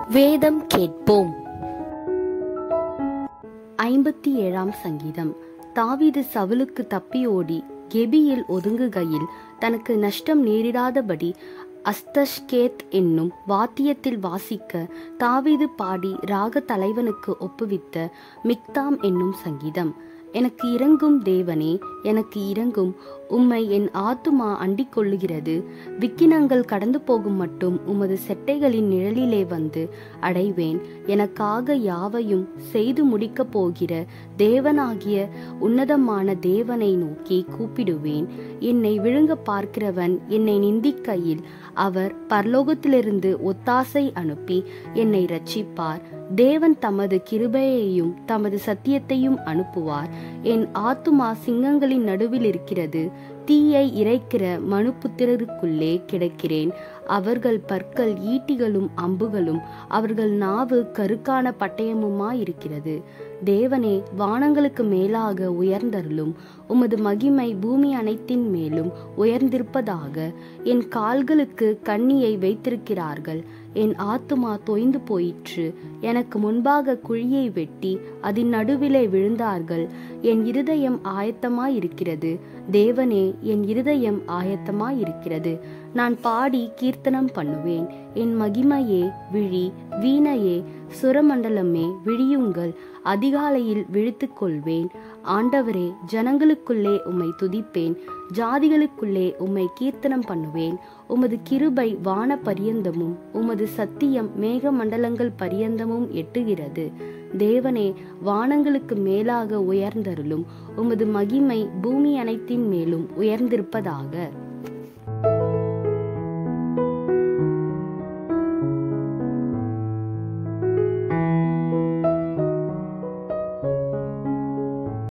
வேதம் கேட்போம். 57ஆம் சங்கீதம். தாவீது சவுலுக்கு தப்பியோடி கெபியில் ஒதுங்குகையில் தனக்கு நஷ்டம் நேரிடாதபடி அஸ்தஷ்கேத் என்னும் வாத்தியத்தில் வாசிக்க தாவீது பாடி ராக தலைவனுக்கு ஒப்புவித்த மிக்தாம் என்னும் சங்கீதம். எனக்கு இரங்கும் தேவனே, எனக்கு இரங்கும். உம்மை என் ஆத்துமா அண்டிக் கொள்ளுகிறது. விக்கினங்கள் கடந்து போகும் மட்டும் உமது செட்டைகளின் நிழலிலே வந்து அடைவேன். எனக்காக யாவையும் செய்து முடிக்கப் போகிற தேவனாகிய உன்னதமான தேவனை நோக்கி கூப்பிடுவேன். என்னை விழுங்க பார்க்கிறவன் என்னை நிந்திக்கையில் அவர் பரலோகத்திலிருந்து ஒத்தாசை அனுப்பி என்னை இரட்சிப்பார். தேவன் தமது கிருபையையும் தமது சத்தியத்தையும் அனுப்புவார். என் ஆத்துமா சிங்கங்களின் நடுவில் இருக்கிறது. தீயை இறைக்கிற மனுபுத்திரருக்குள்ளே கிடக்கிறேன். அவர்கள் பற்கள் ஈட்டிகளும் அம்புகளும், அவர்கள் நாவு கருக்கான பட்டயமுமாயிருக்கிறது. தேவனே, வானங்களுக்கு மேலாக உயர்ந்தருளும். உமது மகிமை பூமி அனைத்தின் மேலும் உயர்ந்திருப்பதாக. என் கால்களுக்கு கண்ணியை வைத்திருக்கிறார்கள். என் ஆத்துமா தோய்ந்து போயிற்று. எனக்கு முன்பாக குழியை வெட்டி அதன் நடுவிலே விழுந்தார்கள். என் இருதயம் ஆயத்தமாயிருக்கிறது. தேவனே, என் இருதயம் ஆயத்தமாயிருக்கிறது. நான் பாடி கீர்த்தனம் பண்ணுவேன். என் மகிமையே விழி, வீணையே சுரமண்டலமே விழியுங்கள். அதிகாலையில் விழித்துக் கொள்வேன். ஆண்டவரே, ஜனங்களுக்குள்ளே உம்மை துதிப்பேன். ஜாதிகளுக்குள்ளே உம்மை கீர்த்தனம் பண்ணுவேன். உமது கிருபை வான பரியந்தமும் உமது சத்தியம் மேக மண்டலங்கள் பரியந்தமும் எட்டுகிறது. தேவனே, வானங்களுக்கு மேலாக உயர்ந்தருளும். உமது மகிமை பூமி அனைத்தின் மேலும் உயர்ந்திருப்பதாக.